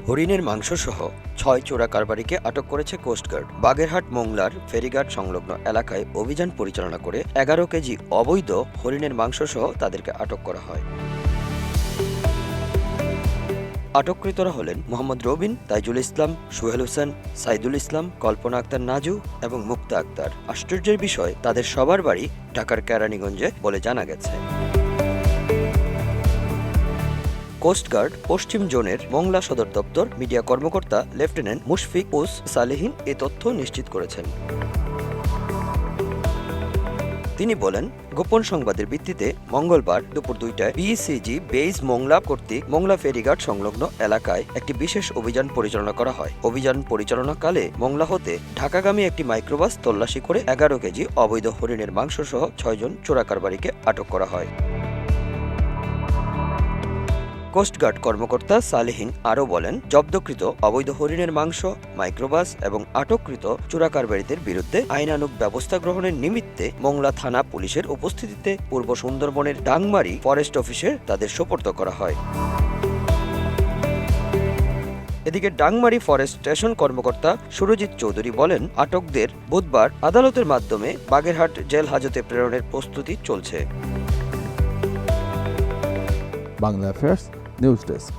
হরিণের মাংসসহ ৬ চোরা কারবারিকে আটক করেছে কোস্টগার্ড। বাগেরহাট মোংলার ফেরিঘাট সংলগ্ন এলাকায় অভিযান পরিচালনা করে ১১ কেজি অবৈধ হরিণের মাংসসহ তাদেরকে আটক করা হয়। আটককৃতরা হলেন মোহাম্মদ রবিন, তাইজুল ইসলাম, সোহেল হোসেন, সাইদুল ইসলাম, কল্পনা আক্তার নাজু এবং মুক্তা আক্তার। আশ্চর্যের বিষয়, তাদের সবার বাড়ি ঢাকার কেরানীগঞ্জে বলে জানা গেছে। কোস্টগার্ড পশ্চিম জোনের মোংলা সদর দপ্তর মিডিয়া কর্মকর্তা লেফটেন্যান্ট মুশফিক উস সালেহীন এ তথ্য নিশ্চিত করেছেন। তিনি বলেন, গোপন সংবাদের ভিত্তিতে মঙ্গলবার দুপুর ২টায় পিসিজি বেইজ মোংলা কর্তৃক মোংলা ফেরিঘাট সংলগ্ন এলাকায় একটি বিশেষ অভিযান পরিচালনা করা হয়। অভিযান পরিচালনাকালে মোংলা হতে ঢাকাগামী একটি মাইক্রোবাস তল্লাশি করে ১১ কেজি অবৈধ হরিণের মাংসসহ ৬ জন চোরা কারবারিকে আটক করা হয়। কোস্টগার্ড কর্মকর্তা সালেহীন আরও বলেন, জব্দকৃত অবৈধ হরিণের মাংস, মাইক্রোবাস এবং আটককৃত চোরা কারবারিদের বিরুদ্ধে আইনানুগ ব্যবস্থা গ্রহণের নিমিত্তে মোংলা থানা পুলিশের উপস্থিতিতে পূর্ব সুন্দরবনের ডাংমারি ফরেস্ট অফিসে তাদের সোপর্দ করা হয়। এদিকে ডাংমারি ফরেস্ট স্টেশন কর্মকর্তা সুরজিৎ চৌধুরী বলেন, আটকদের বুধবার আদালতের মাধ্যমে বাগেরহাট জেল হাজতে প্রেরণের প্রস্তুতি চলছে। Bangla affairs news desk.